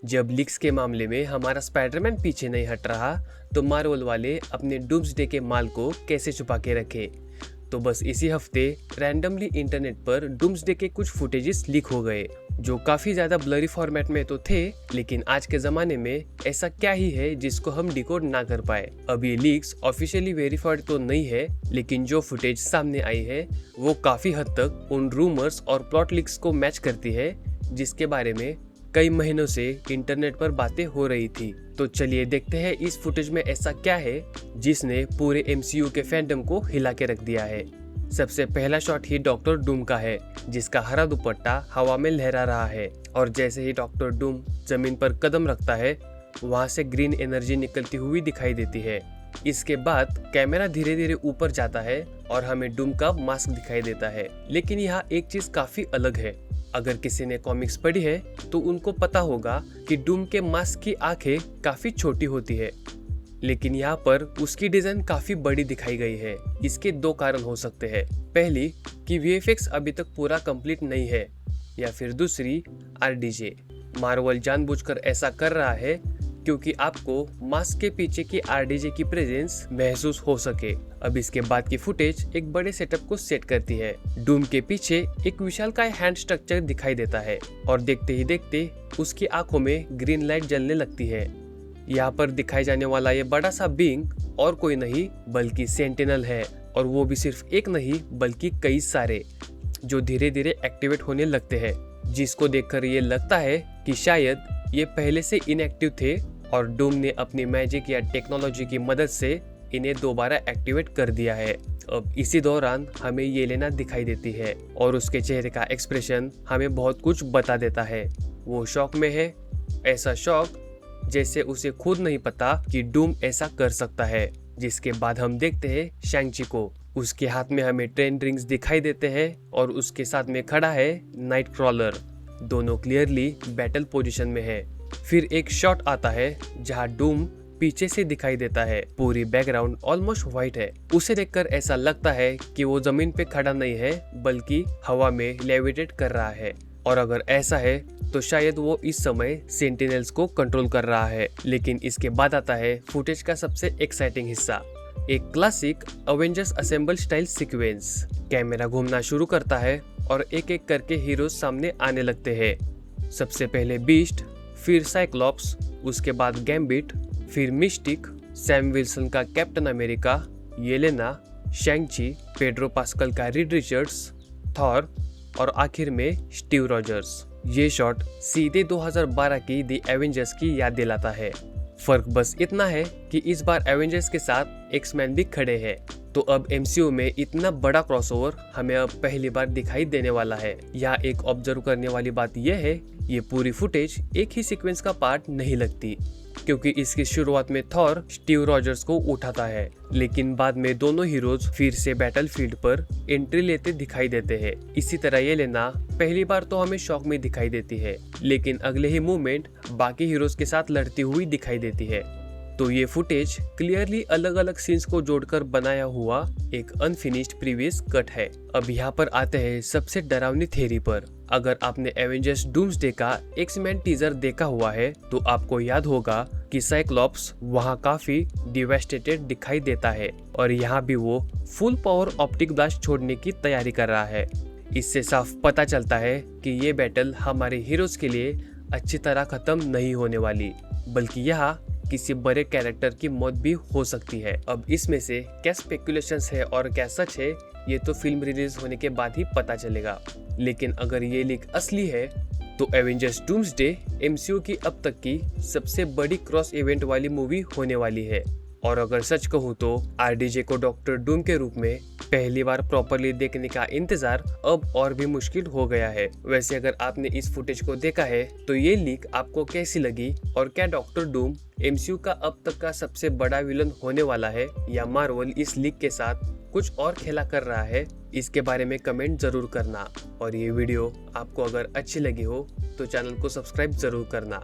जब लीक्स के मामले में हमारा स्पाइडरमैन पीछे नहीं हट रहा, तो मार्वल वाले अपने डूम्सडे के माल को कैसे छुपा के रखे। तो बस इसी हफ्ते रैंडमली इंटरनेट पर डूम्सडे के कुछ फुटेजेस लीक हो गए, जो काफी ज्यादा ब्लरी फॉर्मेट में तो थे, लेकिन आज के जमाने में ऐसा क्या ही है जिसको हम डिकोड ना कर पाए। अब ये लीक्स ऑफिशियली वेरीफाइड तो नहीं है, लेकिन जो फुटेज सामने आई है वो काफी हद तक उन रूमर्स और प्लॉट लीक्स को मैच करती है, जिसके बारे में कई महीनों से इंटरनेट पर बातें हो रही थी। तो चलिए देखते हैं इस फुटेज में ऐसा क्या है जिसने पूरे एमसीयू के फैंडम को हिला के रख दिया है। सबसे पहला शॉट ही डॉक्टर डूम का है, जिसका हरा दुपट्टा हवा में लहरा रहा है, और जैसे ही डॉक्टर डूम जमीन पर कदम रखता है, वहां से ग्रीन एनर्जी निकलती हुई दिखाई देती है। इसके बाद कैमरा धीरे धीरे ऊपर जाता है और हमें डूम का मास्क दिखाई देता है। लेकिन यहाँ एक चीज काफी अलग है। अगर किसी ने कॉमिक्स पढ़ी है तो उनको पता होगा कि डूम के मास्क की आंखें काफी छोटी होती है, लेकिन यहाँ पर उसकी डिजाइन काफी बड़ी दिखाई गई है। इसके दो कारण हो सकते हैं। पहली कि वीएफएक्स अभी तक पूरा कंप्लीट नहीं है, या फिर दूसरी आरडीजे। मार्वल जानबूझकर ऐसा कर रहा है क्योंकि आपको मास्क के पीछे की आरडीजे की प्रेजेंस महसूस हो सके। अब इसके बाद की फुटेज एक बड़े सेटअप को सेट करती है। डूम के पीछे एक विशालकाय हैंड स्ट्रक्चर दिखाई देता है, और देखते ही देखते उसकी आंखों में ग्रीन लाइट जलने लगती है। यहाँ पर दिखाई जाने वाला ये बड़ा सा बीइंग और कोई नहीं बल्कि सेंटिनल है, और वो भी सिर्फ एक नहीं बल्कि कई सारे, जो धीरे धीरे एक्टिवेट होने लगते हैं, जिसको देखकर ये लगता है कि शायद ये पहले से इनएक्टिव थे और डूम ने अपनी मैजिक या टेक्नोलॉजी की मदद से इन्हें दोबारा एक्टिवेट कर दिया है। अब इसी दौरान हमें येलेना दिखाई देती है, और उसके चेहरे का एक्सप्रेशन हमें बहुत कुछ बता देता है। वो शॉक में है, ऐसा शॉक जैसे उसे खुद नहीं पता कि डूम ऐसा कर सकता है। जिसके बाद हम देखते हैं शैंग-ची को। उसके हाथ में हमें 10 रिंग्स दिखाई देते हैं, और उसके साथ में खड़ा है नाइट क्रॉलर। दोनों क्लियरली बैटल पोजीशन में है। फिर एक शॉट आता है जहां डूम पीछे से दिखाई देता है। पूरी बैकग्राउंड ऑलमोस्ट व्हाइट है। उसे देखकर ऐसा लगता है कि वो जमीन पे खड़ा नहीं है बल्कि हवा में लेविटेट कर रहा है, और अगर ऐसा है तो शायद वो इस समय सेंटिनल्स को कंट्रोल कर रहा है। लेकिन इसके बाद आता है फुटेज का सबसे एक्साइटिंग हिस्सा, एक classic Avengers assemble style sequence. Camera घूमना शुरू करता है और एक एक करके हीरोज सामने आने लगते हैं। सबसे पहले बीस्ट, फिर साइक्लॉप्स, उसके बाद गैम्बिट, फिर मिस्टिक, सैम विल्सन का Captain America, Yelena, Shang Chi, Pedro Pascal का रीड रिचर्ड्स, थॉर, और आखिर में स्टीव रॉजर्स। ये शॉट सीधे 2012 की द एवेंजर्स की याद दिलाता है। फर्क बस इतना है कि इस बार एवेंजर्स के साथ एक्स-मैन भी खड़े हैं। तो अब एमसीयू में इतना बड़ा क्रॉसओवर हमें अब पहली बार दिखाई देने वाला है। यहाँ एक ऑब्जर्व करने वाली बात यह है, ये पूरी फुटेज एक ही सीक्वेंस का पार्ट नहीं लगती, क्योंकि इसकी शुरुआत में थॉर स्टीव रॉजर्स को उठाता है, लेकिन बाद में दोनों हीरोज फिर से बैटलफील्ड पर एंट्री लेते दिखाई देते हैं। इसी तरह येलेना पहली बार तो हमें शॉक में दिखाई देती है, लेकिन अगले ही मूवमेंट बाकी हीरोज के साथ लड़ती हुई दिखाई देती है। तो ये फुटेज क्लियरली अलग अलग सीन्स को जोड़कर बनाया हुआ एक अनफिनिश्ड प्रीवियस कट है। अब यहाँ पर आते हैं सबसे डरावनी थ्योरी पर। अगर आपने एवेंजर्स डूम्सडे का एक्स-मैन टीजर देखा हुआ है तो आपको याद होगा कि साइक्लॉप्स वहाँ काफी डिवेस्टेटेड दिखाई देता है, और यहाँ भी वो फुल पावर ऑप्टिक ब्लास्ट छोड़ने की तैयारी कर रहा है। इससे साफ पता चलता है कि ये बैटल हमारे हीरोज के लिए अच्छी तरह खत्म नहीं होने वाली, बल्कि यहाँ किसी बड़े कैरेक्टर की मौत भी हो सकती है। अब इसमें से क्या स्पेकुलेशंस है और क्या सच है, ये तो फिल्म रिलीज होने के बाद ही पता चलेगा। लेकिन अगर ये लीक असली है तो एवेंजर्स डूम्सडे एमसीयू की अब तक की सबसे बड़ी क्रॉस इवेंट वाली मूवी होने वाली है। और अगर सच कहूँ तो आरडीजे को डॉक्टर डूम के रूप में पहली बार प्रॉपरली देखने का इंतजार अब और भी मुश्किल हो गया है। वैसे अगर आपने इस फुटेज को देखा है तो ये लीक आपको कैसी लगी, और क्या डॉक्टर डूम एमसीयू का अब तक का सबसे बड़ा विलन होने वाला है, या मार्वल इस लीक के साथ कुछ और खेला कर रहा है, इसके बारे में कमेंट जरूर करना। और ये वीडियो आपको अगर अच्छी लगी हो तो चैनल को सब्सक्राइब जरूर करना।